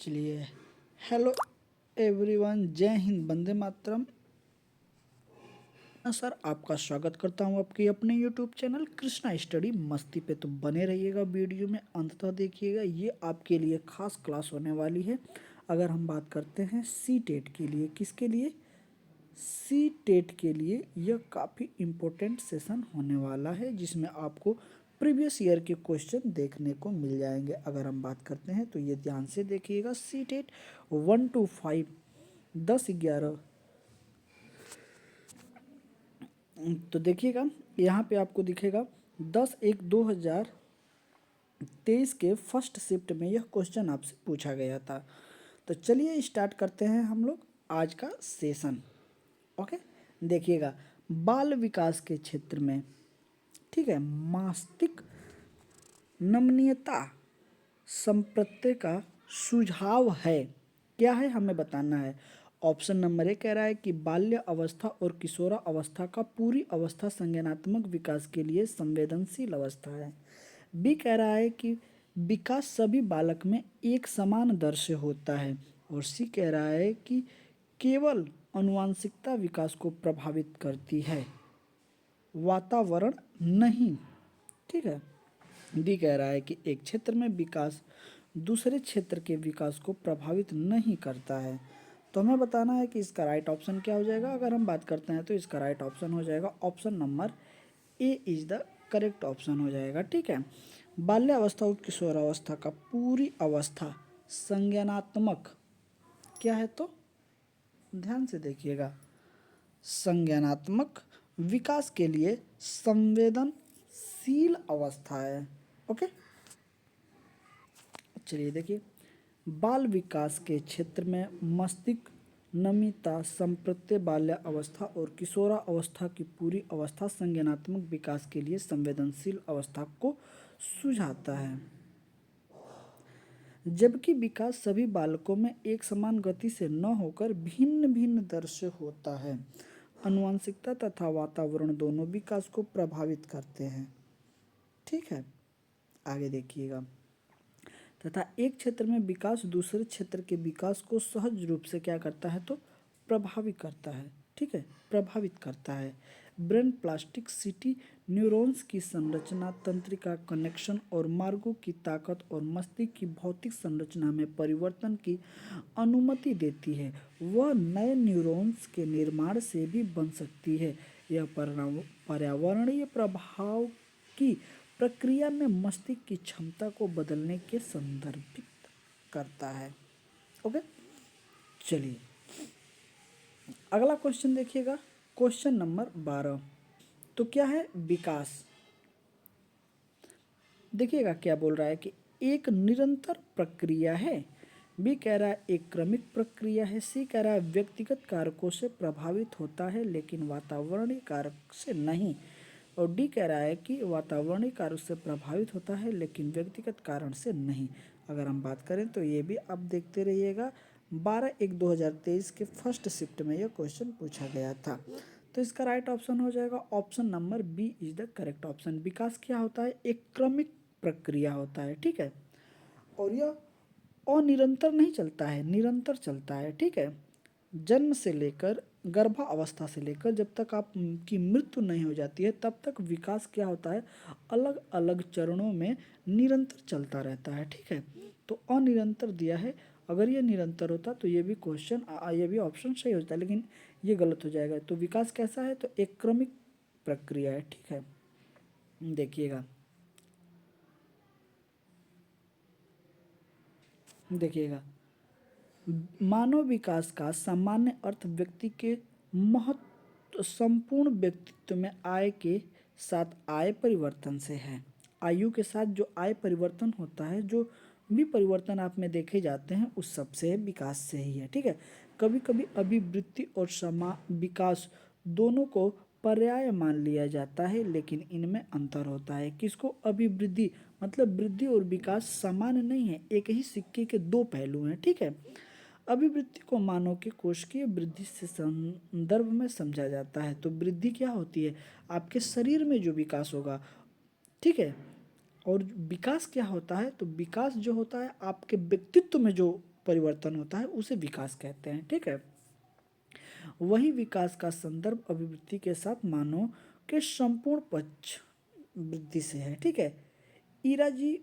चलिए, hello everyone, जय Hind, Vande Mataram. Sir, आपका स्वागत करता हूं आपके अपने यूट्यूब चैनल कृष्णा स्टडी मस्ती पे। तो बने रहिएगा, वीडियो में अंत तक देखिएगा, ये आपके लिए खास क्लास होने वाली है। अगर हम बात करते हैं सी टेट के लिए, किसके लिए? सी टेट के लिए यह काफ़ी इम्पोर्टेंट सेशन होने वाला है, जिसमें आपको प्रीवियस ईयर के क्वेश्चन देखने को मिल जाएंगे। अगर हम बात करते हैं तो ये ध्यान से देखिएगा, सी टेट 1 to 5 10-11। तो देखिएगा, यहाँ पे आपको दिखेगा 10/1/2023 के फर्स्ट शिफ्ट में यह क्वेश्चन आपसे पूछा गया था। तो चलिए स्टार्ट करते हैं हम लोग आज का सेशन। ओके, देखिएगा, बाल विकास के क्षेत्र में, ठीक है, मस्तिष्क नमनीयता संप्रत्यय का सुझाव है। क्या है, हमें बताना है। ऑप्शन नंबर ए कह रहा है कि बाल्य अवस्था और किशोरा अवस्था का पूरी अवस्था संज्ञानात्मक विकास के लिए संवेदनशील अवस्था है। बी कह रहा है कि विकास सभी बालक में एक समान दर से होता है। और सी कह रहा है कि केवल आनुवंशिकता विकास को प्रभावित करती है, वातावरण नहीं। ठीक है। डी कह रहा है कि एक क्षेत्र में विकास दूसरे क्षेत्र के विकास को प्रभावित नहीं करता है। तो हमें बताना है कि इसका राइट ऑप्शन क्या हो जाएगा। अगर हम बात करते हैं तो इसका राइट ऑप्शन हो जाएगा option number A is the correct option हो जाएगा। ठीक है। बाल्यावस्था और किशोरावस्था का पूरी अवस्था संज्ञानात्मक क्या है, तो ध्यान से देखिएगा, संज्ञानात्मक विकास के लिए संवेदनशील अवस्था है। ओके, चलिए देखिए, बाल विकास के क्षेत्र में मस्तिष्क नमिता संप्रत्यय बाल्य अवस्था और किशोरा अवस्था की पूरी अवस्था संज्ञानात्मक विकास के लिए संवेदनशील अवस्था को सुझाता है। जबकि विकास सभी बालकों में एक समान गति से न होकर भिन्न भिन्न दर से होता है। आनुवंशिकता तथा वातावरण दोनों विकास को प्रभावित करते हैं। ठीक है, आगे देखिएगा, तथा एक क्षेत्र में विकास दूसरे क्षेत्र के विकास को सहज रूप से क्या करता है, तो प्रभावित करता है। ठीक है, प्रभावित करता है। ब्रेन प्लास्टिसिटी, न्यूरॉन्स की संरचना, तंत्रिका कनेक्शन और मार्गों की ताकत और मस्तिष्क की भौतिक संरचना में परिवर्तन की अनुमति देती है। वह नए न्यूरॉन्स के निर्माण से भी बन सकती है। यह पर्यावरणीय प्रभाव की प्रक्रिया में मस्तिष्क की क्षमता को बदलने के संदर्भित करता है। ओके, चलिए अगला क्वेश्चन देखिएगा, क्वेश्चन नंबर 12। तो क्या है, विकास। देखिएगा क्या बोल रहा है कि एक निरंतर प्रक्रिया है। बी कह रहा है एक क्रमिक प्रक्रिया है। सी कह रहा है व्यक्तिगत कारकों से प्रभावित होता है लेकिन वातावरणीय कारक से नहीं। और डी कह रहा है कि वातावरणीय कारक से प्रभावित होता है लेकिन व्यक्तिगत कारण से नहीं। अगर हम बात करें तो ये भी आप देखते रहिएगा, 12/1/2023 के फर्स्ट शिफ्ट में यह क्वेश्चन पूछा गया था। तो इसका राइट ऑप्शन हो जाएगा option number B is the correct option. विकास क्या होता है, एक क्रमिक प्रक्रिया होता है। ठीक है, और यह अनिरंतर नहीं चलता है, निरंतर चलता है। ठीक है, जन्म से लेकर गर्भावस्था से लेकर जब तक आप की मृत्यु नहीं हो जाती है तब तक विकास क्या होता है, अलग अलग चरणों में निरंतर चलता रहता है। ठीक है, तो अनिरंतर दिया है। अगर ये निरंतर होता तो ये भी क्वेश्चन, ये भी ऑप्शन सही होता, लेकिन ये गलत हो जाएगा। तो विकास कैसा है, तो एक क्रमिक प्रक्रिया है। ठीक है, देखिएगा, देखिएगा, मानव विकास का सामान्य अर्थ व्यक्ति के महत्व संपूर्ण व्यक्तित्व में आय के साथ आय परिवर्तन से है। आयु के साथ जो आय परिवर्तन होता है, जो भी परिवर्तन आप में देखे जाते हैं, उस सब से विकास से ही है। ठीक है, कभी कभी अभिवृद्धि और समा विकास दोनों को पर्याय मान लिया जाता है, लेकिन इनमें अंतर होता है। किसको, अभिवृद्धि, मतलब वृद्धि और विकास समान नहीं है, एक ही सिक्के के दो पहलू हैं। ठीक है, अभिवृद्धि को मानव के कोशिकीय वृद्धि से संदर्भ में समझा जाता है। तो वृद्धि क्या होती है, आपके शरीर में जो विकास होगा। ठीक है, और विकास क्या होता है, तो विकास जो होता है आपके व्यक्तित्व में जो परिवर्तन होता है उसे विकास कहते हैं। ठीक है, वही विकास का संदर्भ अभिवृद्धि के साथ मानव के संपूर्ण पक्ष वृद्धि से है। ठीक है, ईरा जी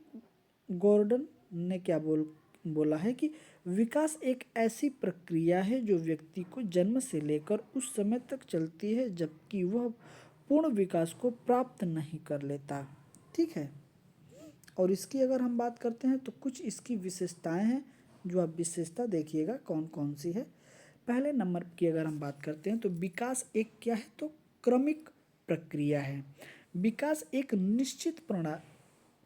गॉर्डन ने क्या बोला है कि विकास एक ऐसी प्रक्रिया है जो व्यक्ति को जन्म से लेकर उस समय तक चलती है जबकि वह पूर्ण विकास को प्राप्त नहीं कर लेता। ठीक है, और इसकी अगर हम बात करते हैं तो कुछ इसकी विशेषताएं हैं, जो आप विशेषता देखिएगा कौन कौन सी है। पहले नंबर की अगर हम बात करते हैं तो विकास एक क्या है, तो क्रमिक प्रक्रिया है। विकास एक निश्चित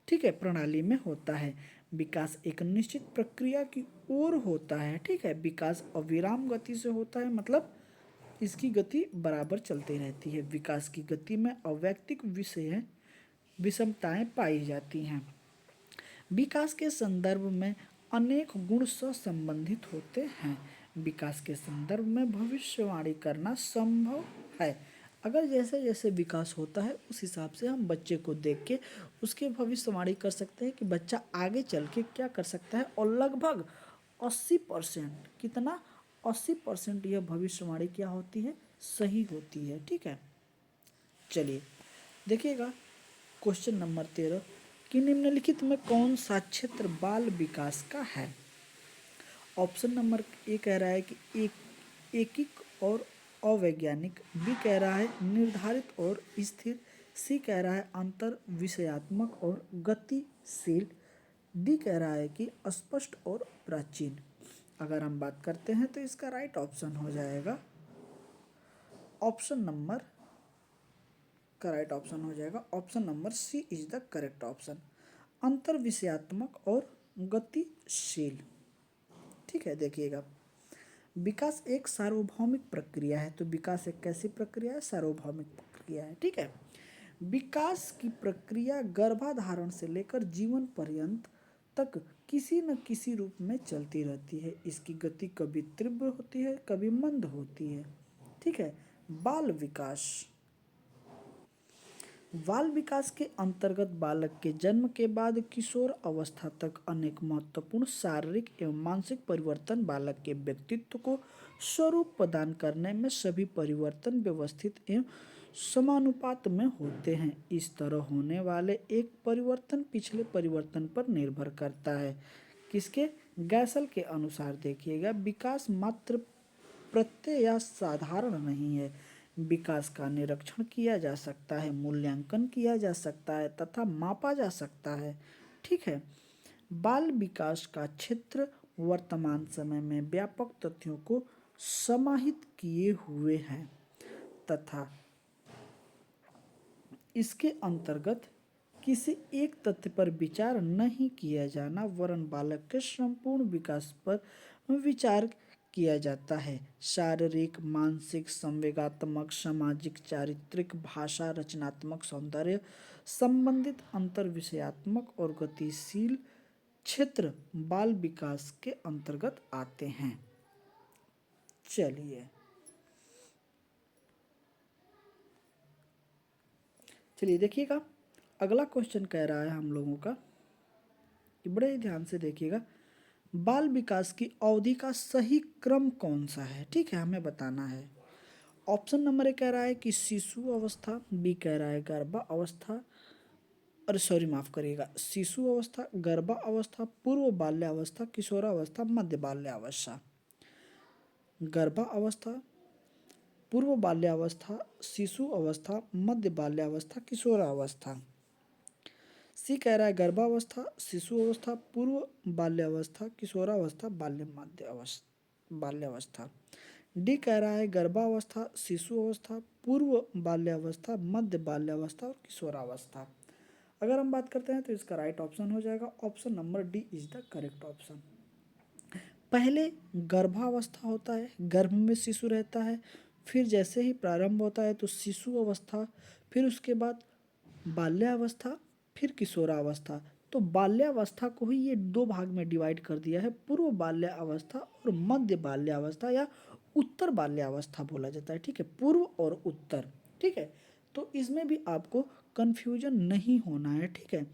ठीक है प्रणाली में होता है। विकास एक निश्चित प्रक्रिया की ओर होता है। ठीक है, विकास अविराम गति से होता है, मतलब इसकी गति बराबर चलती रहती है। विकास की गति में अवैक्तिक विषय विषमताएं पाई जाती हैं। विकास के संदर्भ में अनेक गुण सहसंबंधित होते हैं। विकास के संदर्भ में भविष्यवाणी करना संभव है। अगर जैसे जैसे विकास होता है उस हिसाब से हम बच्चे को देख के उसकी भविष्यवाणी कर सकते हैं कि बच्चा आगे चल के क्या कर सकता है, और लगभग 80% कितना 80% यह भविष्यवाणी क्या होती है, सही होती है। ठीक है, चलिए देखिएगा क्वेश्चन नंबर 13 कि निम्नलिखित में कौन सा क्षेत्र बाल विकास का है। ऑप्शन नंबर ए कह रहा है कि एकिक और अवैज्ञानिक, बी कह रहा है निर्धारित और स्थिर, सी कह रहा है अंतर विषयात्मक और गतिशील, डी कह रहा है कि स्पष्ट और प्राचीन। अगर हम बात करते हैं तो इसका राइट ऑप्शन हो जाएगा option number C is the correct option, अंतर विषयात्मक और गतिशील। ठीक है, देखिएगा विकास एक सार्वभौमिक प्रक्रिया है। तो विकास एक कैसी प्रक्रिया है, सार्वभौमिक प्रक्रिया है। ठीक है, विकास की प्रक्रिया गर्भाधारण से लेकर जीवन पर्यंत तक किसी न किसी रूप में चलती रहती है। इसकी गति कभी तीव्र होती है, कभी मंद होती है। ठीक है, बाल विकास के अंतर्गत बालक के जन्म के बाद किशोर अवस्था तक अनेक महत्वपूर्ण शारीरिक एवं मानसिक परिवर्तन बालक के व्यक्तित्व को स्वरूप प्रदान करने में सभी परिवर्तन व्यवस्थित एवं समानुपात में होते हैं। इस तरह होने वाले एक परिवर्तन पिछले परिवर्तन पर निर्भर करता है। किसके, गैसल के अनुसार देखिएगा विकास मात्र प्रत्यय या साधारण नहीं है। विकास का निरीक्षण किया जा सकता है, मूल्यांकन किया जा सकता है तथा मापा जा सकता है। ठीक है, बाल विकास का क्षेत्र वर्तमान समय में व्यापक तथ्यों को समाहित किए हुए है तथा इसके अंतर्गत किसी एक तथ्य पर विचार नहीं किया जाना वरन बालक के संपूर्ण विकास पर विचार किया जाता है। शारीरिक, मानसिक, संवेगात्मक, सामाजिक, चारित्रिक, भाषा, रचनात्मक, सौंदर्य संबंधित अंतर विषयात्मक और गतिशील क्षेत्र बाल विकास के अंतर्गत आते हैं। चलिए देखिएगा अगला क्वेश्चन कह रहा है हम लोगों का कि बड़े ही ध्यान से देखिएगा, बाल विकास की अवधि का सही क्रम कौन सा है। ठीक है, हमें बताना है। ऑप्शन नंबर ए कह रहा है कि शिशु अवस्था, बी कह रहा है गर्भा अवस्था, अरे सॉरी माफ करिएगा, शिशु अवस्था, गर्भा अवस्था, पूर्व बाल्यावस्था, किशोरावस्था, मध्य बाल्यावस्था। गर्भा अवस्था, पूर्व बाल्यावस्था, शिशु अवस्था, मध्य बाल्यावस्था, किशोरावस्था। सी कह रहा है गर्भावस्था, शिशु अवस्था, पूर्व बाल्यावस्था, किशोरावस्था, बाल्यावस्था। डी कह रहा है गर्भावस्था, शिशु अवस्था, पूर्व बाल्यावस्था, मध्य बाल्यावस्था और किशोरावस्था। अगर हम बात करते हैं तो इसका राइट ऑप्शन हो जाएगा option number D is the correct option. पहले गर्भावस्था होता है, गर्भ में शिशु रहता है, फिर जैसे ही प्रारंभ होता है तो शिशु अवस्था, फिर उसके बाद बाल्यावस्था, फिर किशोरावस्था। तो बाल्यावस्था को ही ये दो भाग में डिवाइड कर दिया है, पूर्व बाल्यावस्था और मध्य बाल्यावस्था या उत्तर बाल्यावस्था बोला जाता है। ठीक है, पूर्व और उत्तर। ठीक है, तो इसमें भी आपको कन्फ्यूजन नहीं होना है। ठीक है,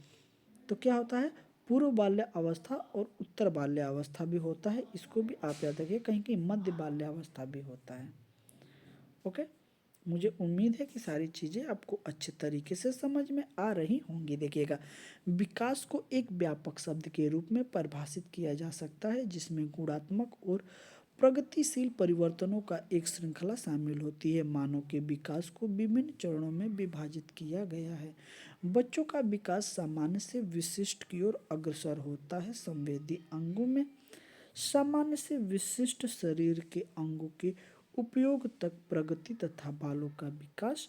तो क्या होता है, पूर्व बाल्य अवस्था और उत्तर बाल्य अवस्था भी होता है, इसको भी आप याद रखिए। कहीं कहीं मध्य बाल्य अवस्था भी होता है। ओके, मुझे उम्मीद है कि सारी चीज़ें आपको अच्छे तरीके से समझ में आ रही होंगी। देखिएगा, विकास को एक व्यापक शब्द के रूप में परिभाषित किया जा सकता है जिसमें गुणात्मक और प्रगतिशील परिवर्तनों का एक श्रृंखला शामिल होती है। मानव के विकास को विभिन्न चरणों में विभाजित किया गया है। बच्चों का विकास सामान्य से विशिष्ट की ओर अग्रसर होता है। संवेदी अंगों में सामान्य से विशिष्ट शरीर के अंगों के उपयोग तक प्रगति तथा बालों का विकास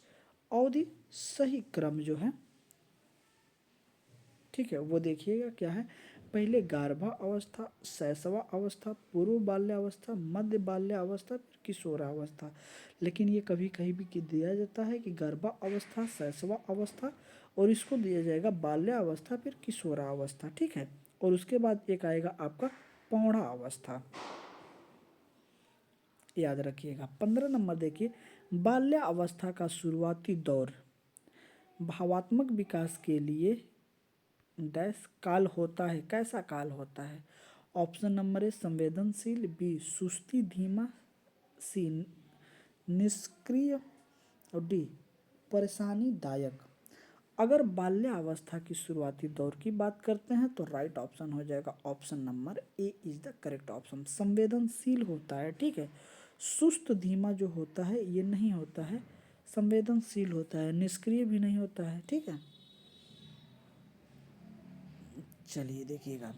अवधि सही क्रम जो है, ठीक है, वो देखिएगा क्या है। पहले गार्भा अवस्था, शैशवा अवस्था, पूर्व बाल्य अवस्था, मध्य बाल्य अवस्था, फिर किशोरावस्था। लेकिन ये कभी कहीं भी दिया जाता है कि गर्भा अवस्था, शैशवा अवस्था, और इसको दिया जाएगा बाल्य अवस्था, फिर किशोरावस्था, ठीक है। और उसके बाद एक आएगा आपका पौढ़ा अवस्था, याद रखिएगा। 15 नंबर देखिए, बाल्य अवस्था का शुरुआती दौर भावात्मक विकास के लिए डैश काल होता है। कैसा काल होता है? ऑप्शन नंबर ए संवेदनशील, बी सुस्ती धीमा, सी निष्क्रिय, और डी परेशानीदायक। अगर बाल्यावस्था की शुरुआती दौर की बात करते हैं तो राइट ऑप्शन हो जाएगा option number A is the correct option. संवेदनशील होता है, ठीक है। सुस्त धीमा जो होता है ये नहीं होता है, संवेदनशील होता है, निष्क्रिय भी नहीं होता है, ठीक है। चलिए देखिएगा,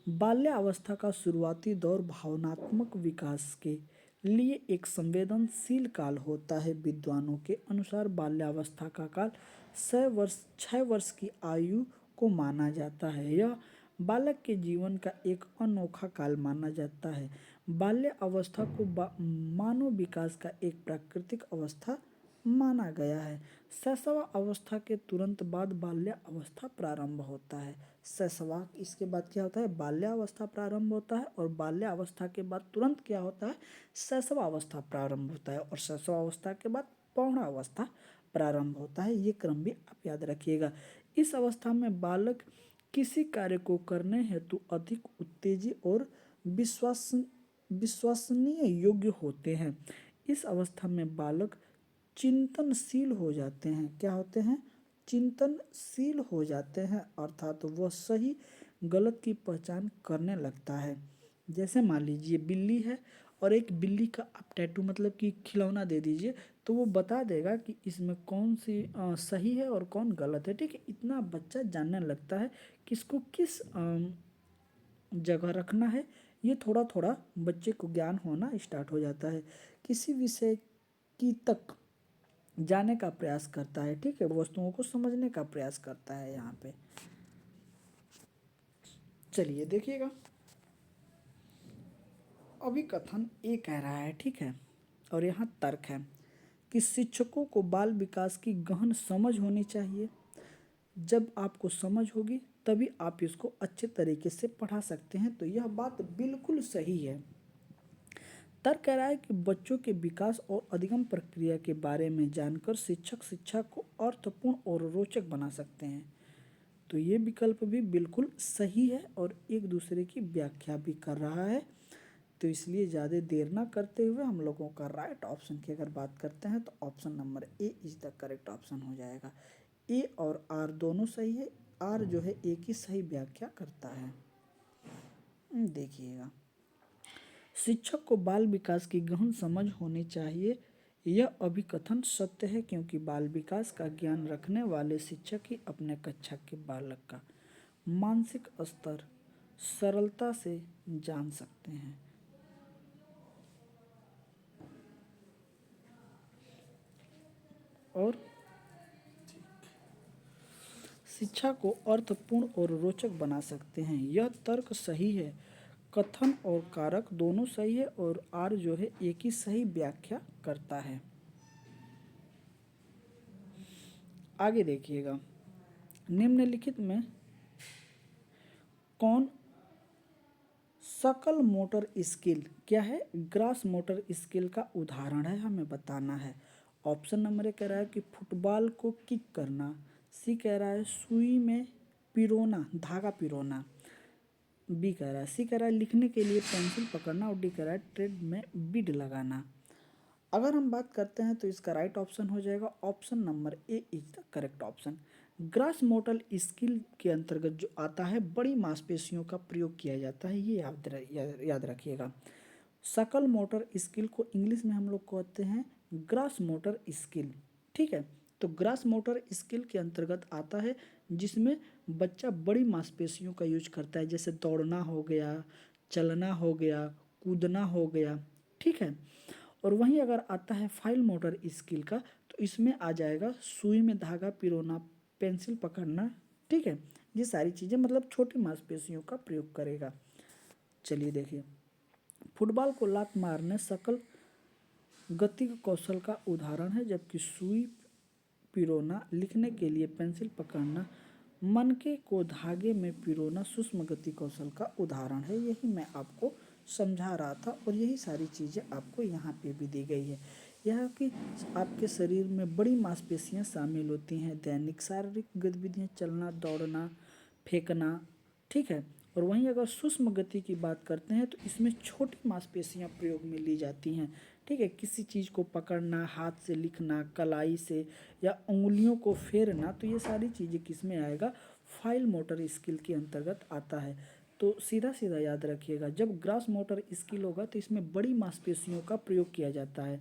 बाल्यावस्था का शुरुआती दौर भावनात्मक विकास के लिए एक संवेदनशील काल होता है। विद्वानों के अनुसार बाल्यावस्था का काल 6 वर्ष की आयु को माना जाता है। यह बालक के जीवन का एक अनोखा काल माना जाता है। बाल्य अवस्था को मानव विकास का एक प्राकृतिक अवस्था माना गया है। शैशव अवस्था के तुरंत बाद बाल्य अवस्था प्रारंभ होता है। शैशवा इसके बाद क्या होता है? बाल्यावस्था प्रारंभ होता है, और बाल्यावस्था के बाद तुरंत क्या होता है? शैशवावस्था प्रारंभ होता है, और शैशवावस्था के बाद पौढ़ावस्था प्रारंभ होता है। ये क्रम भी आप याद रखिएगा। इस अवस्था में बालक किसी कार्य को करने हेतु अधिक उत्तेजित और विश्वसनीय योग्य होते हैं। इस अवस्था में बालक चिंतनशील हो जाते हैं। क्या होते हैं? चिंतनशील हो जाते हैं, अर्थात वह सही गलत की पहचान करने लगता है। जैसे मान लीजिए बिल्ली है, और एक बिल्ली का आप टैटू मतलब कि खिलौना दे दीजिए, तो वो बता देगा कि इसमें कौन सी सही है और कौन गलत है, ठीक है। इतना बच्चा जानने लगता है किसको किस जगह रखना है। ये थोड़ा थोड़ा बच्चे को ज्ञान होना स्टार्ट हो जाता है। किसी विषय की तक जाने का प्रयास करता है, ठीक है, वस्तुओं को समझने का प्रयास करता है यहाँ पे। चलिए देखिएगा, अभी कथन ए कह रहा है, ठीक है, और यहाँ तर्क है कि शिक्षकों को बाल विकास की गहन समझ होनी चाहिए। जब आपको समझ होगी तभी आप इसको अच्छे तरीके से पढ़ा सकते हैं। तो यह बात बिल्कुल सही है। तर्क कह रहा है कि बच्चों के विकास और अधिगम प्रक्रिया के बारे में जानकर शिक्षक शिक्षा को अर्थपूर्ण और रोचक बना सकते हैं। तो ये विकल्प भी बिल्कुल सही है और एक दूसरे की व्याख्या भी कर रहा है। तो इसलिए ज़्यादा देर ना करते हुए हम लोगों का राइट ऑप्शन की अगर बात करते हैं तो option number A is the correct option हो जाएगा। ए और आर दोनों सही है। आर जो है ए की सही व्याख्या करता है। देखिएगा, शिक्षक को बाल विकास की गहन समझ होनी चाहिए। यह अभिकथन सत्य है क्योंकि बाल विकास का ज्ञान रखने वाले शिक्षक ही अपने कक्षा के बालक का मानसिक स्तर सरलता से जान सकते हैं। और शिक्षा को अर्थपूर्ण और रोचक बना सकते हैं। यह तर्क सही है। कथन और कारक दोनों सही है, और आर जो है एक ही सही व्याख्या करता है। आगे देखिएगा, निम्नलिखित में कौन सकल मोटर स्किल क्या है? ग्रास मोटर स्किल का उदाहरण है, हमें बताना है। ऑप्शन नंबर ए कह रहा है कि फुटबॉल को किक करना, सी कह रहा है सुई में पिरोना, धागा पिरोना। बी कह रहा है। सी कह रहा है लिखने के लिए पेंसिल पकड़ना। और डी कह रहा है ट्रेड में बीड लगाना। अगर हम बात करते हैं तो इसका राइट ऑप्शन हो जाएगा option number A is the correct option. Grass motor skill के अंतर्गत जो आता है बड़ी मांसपेशियों का प्रयोग किया जाता है, ये याद रखिएगा। सकल मोटर स्किल को इंग्लिश में हम लोग कहते हैं ग्रास मोटर स्किल। ठीक है, तो ग्रास मोटर स्किल के अंतर्गत आता है जिसमें बच्चा बड़ी मांसपेशियों का यूज करता है, जैसे दौड़ना हो गया, चलना हो गया, कूदना हो गया। ठीक है, और वहीं अगर आता है फाइल मोटर स्किल का तो इसमें आ जाएगा सुई में धागा पिरोना, पेंसिल पकड़ना। ठीक है, ये सारी चीज़ें मतलब छोटी मांसपेशियों का प्रयोग करेगा। चलिए देखिए, फुटबॉल को लात मारने सकल गति कौशल का उदाहरण है, जबकि सुई पिरोना, लिखने के लिए पेंसिल पकड़ना, मनके को धागे में पिरोना सूक्ष्म गति कौशल का उदाहरण है। यही मैं आपको समझा रहा था और यही सारी चीज़ें आपको यहाँ पे भी दी गई है। यह कि आपके शरीर में बड़ी मांसपेशियाँ शामिल होती हैं, दैनिक शारीरिक गतिविधियाँ, चलना, दौड़ना, फेंकना। ठीक है, और वहीं अगर सूक्ष्म गति की बात करते हैं तो इसमें छोटी मांसपेशियाँ प्रयोग में ली जाती हैं। ठीक है, किसी चीज़ को पकड़ना, हाथ से लिखना, कलाई से या उंगलियों को फेरना, तो ये सारी चीज़ें किस में आएगा, फाइल मोटर स्किल के अंतर्गत आता है। तो सीधा सीधा याद रखिएगा, जब ग्रास मोटर स्किल होगा तो इसमें बड़ी मांसपेशियों का प्रयोग किया जाता है,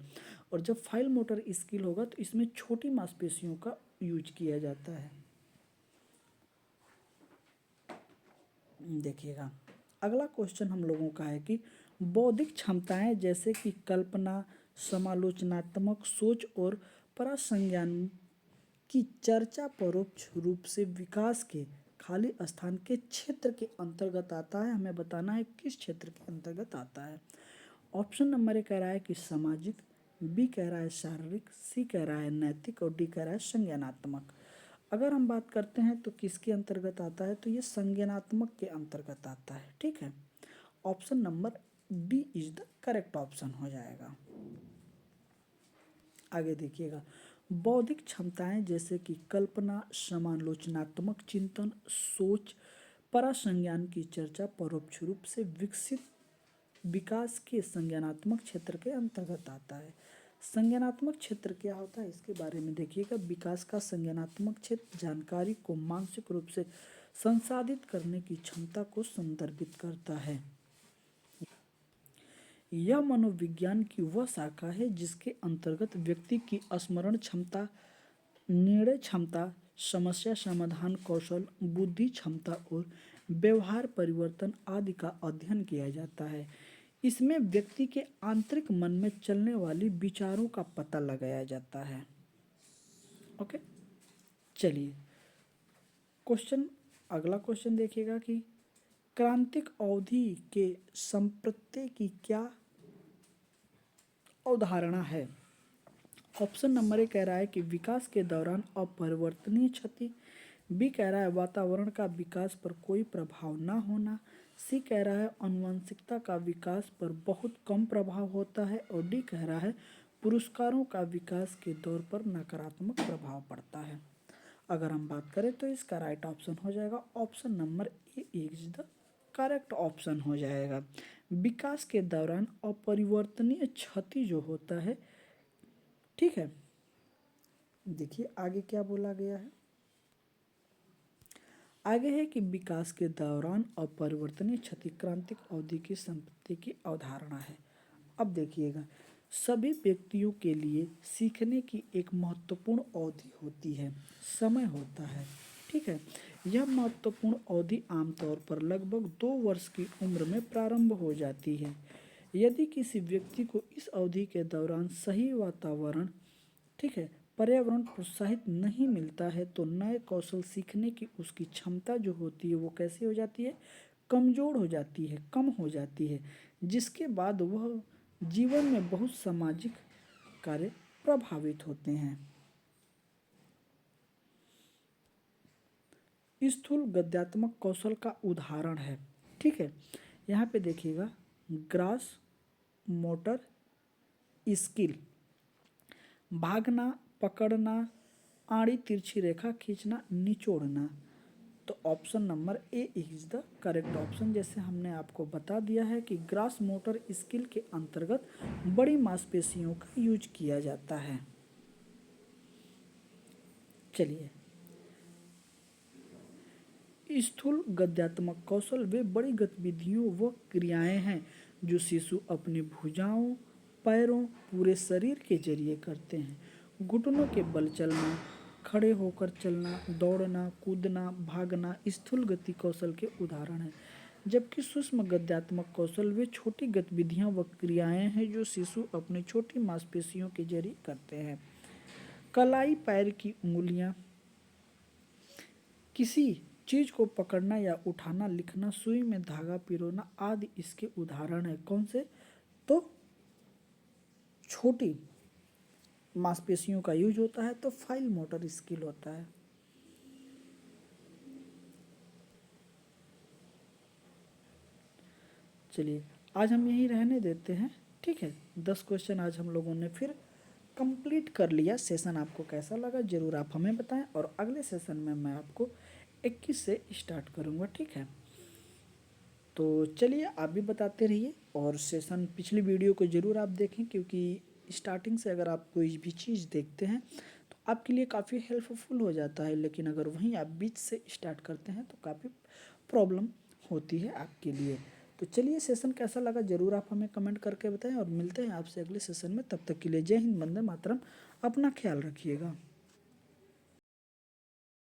और जब फाइल मोटर स्किल होगा तो इसमें छोटी मांसपेशियों का यूज किया जाता है। देखिएगा, अगला क्वेश्चन हम लोगों का है कि बौद्धिक क्षमताएं जैसे कि कल्पना, समालोचनात्मक सोच और परासंज्ञान की चर्चा परोक्ष रूप से विकास के खाली स्थान के क्षेत्र के अंतर्गत आता है। हमें बताना है किस क्षेत्र के अंतर्गत आता है। ऑप्शन नंबर ए कह रहा है कि सामाजिक, बी कह रहा है शारीरिक, सी कह रहा है नैतिक और डी कह रहा है संज्ञानात्मक। अगर हम बात करते हैं तो किसके अंतर्गत आता है, तो ये संज्ञानात्मक के अंतर्गत आता है। ठीक है, option number D is the correct option हो जाएगा। आगे देखिएगा, बौद्धिक क्षमताएं जैसे कि कल्पना, समालोचनात्मक चिंतन, सोच, परासंज्ञान की चर्चा परोक्ष रूप से विकसित विकास के संज्ञानात्मक क्षेत्र के अंतर्गत आता है। संज्ञानात्मक क्षेत्र क्या होता है इसके बारे में देखिएगा। विकास का संज्ञानात्मक क्षेत्र जानकारी को मानसिक रूप से संसाधित करने की क्षमता को संदर्भित करता है। यह मनोविज्ञान की वह शाखा है जिसके अंतर्गत व्यक्ति की स्मरण क्षमता, निर्णय क्षमता, समस्या समाधान कौशल, बुद्धि क्षमता और व्यवहार परिवर्तन आदि का अध्ययन किया जाता है। इसमें व्यक्ति के आंतरिक मन में चलने वाली विचारों का पता लगाया जाता है। ओके, चलिए अगला क्वेश्चन देखिएगा कि क्रांतिक अवधि के संप्रत्यय की क्या अवधारणा है। ऑप्शन नंबर ए कह रहा है कि विकास के दौरान अपरिवर्तनीय क्षति, बी कह रहा है वातावरण का विकास पर कोई प्रभाव ना होना, सी कह रहा है आनुवंशिकता का विकास पर बहुत कम प्रभाव होता है, और डी कह रहा है पुरस्कारों का विकास के दौर पर नकारात्मक प्रभाव पड़ता है। अगर हम बात करें तो इसका राइट ऑप्शन हो जाएगा option number A is the correct option हो जाएगा। विकास के दौरान अपरिवर्तनीय क्षति जो होता है, ठीक है, देखिए आगे क्या बोला गया है। आगे है कि विकास के दौरान अपरिवर्तनीय क्षति क्रांतिक अवधि की संपत्ति की अवधारणा है। अब देखिएगा, सभी व्यक्तियों के लिए सीखने की एक महत्वपूर्ण अवधि होती है, समय होता है। ठीक है, यह महत्वपूर्ण अवधि आमतौर पर लगभग 2 वर्ष की उम्र में प्रारंभ हो जाती है। यदि किसी व्यक्ति को इस अवधि के दौरान सही वातावरण, ठीक है, पर्यावरण प्रोत्साहित नहीं मिलता है तो नए कौशल सीखने की उसकी क्षमता जो होती है वो कैसी हो जाती है, कमज़ोर हो जाती है, कम हो जाती है, जिसके बाद वह जीवन में बहुत सामाजिक कार्य प्रभावित होते हैं। स्थूल गद्यात्मक कौशल का उदाहरण है। ठीक है, यहाँ पे देखिएगा, ग्रास मोटर स्किल, भागना, पकड़ना, आड़ी तिरछी रेखा खींचना, निचोड़ना। तो तो option number A is the correct option. जैसे हमने आपको बता दिया है कि ग्रास मोटर स्किल के अंतर्गत बड़ी मांसपेशियों का यूज किया जाता है। चलिए, स्थूल गद्यात्मक कौशल वे बड़ी गतिविधियों व क्रियाएं हैं जो शिशु अपनी भुजाओं, पैरों, पूरे शरीर के जरिए करते हैं। घुटनों के बल चलना, खड़े होकर चलना, दौड़ना, कूदना, भागना स्थूल गति कौशल के उदाहरण हैं, जबकि सूक्ष्म गद्यात्मक कौशल वे छोटी गतिविधियां व क्रियाएं हैं जो शिशु अपनी छोटी मांसपेशियों के जरिए करते हैं। कलाई पैर की उंगलियां, किसी चीज को पकड़ना या उठाना, लिखना, सुई में धागा पिरोना आदि इसके उदाहरण है। कौन से? तो छोटी मांसपेशियों का यूज होता है तो फाइन मोटर स्किल होता है। चलिए, आज हम यहीं रहने देते हैं, ठीक है। 10 क्वेश्चन आज हम लोगों ने फिर कंप्लीट कर लिया। सेशन आपको कैसा लगा जरूर आप हमें बताएं, और अगले सेशन में मैं आपको 21 से स्टार्ट करूंगा, ठीक है। तो चलिए, आप भी बताते रहिए, और सेशन पिछली वीडियो को ज़रूर आप देखें, क्योंकि स्टार्टिंग से अगर आप कोई भी चीज़ देखते हैं तो आपके लिए काफ़ी हेल्पफुल हो जाता है, लेकिन अगर वहीं आप बीच से स्टार्ट करते हैं तो काफ़ी प्रॉब्लम होती है आपके लिए। तो चलिए, सेशन कैसा लगा ज़रूर आप हमें कमेंट करके बताएं, और मिलते हैं आपसे अगले सेशन में। तब तक के लिए जय हिंद, वंदे मातरम। अपना ख्याल रखिएगा।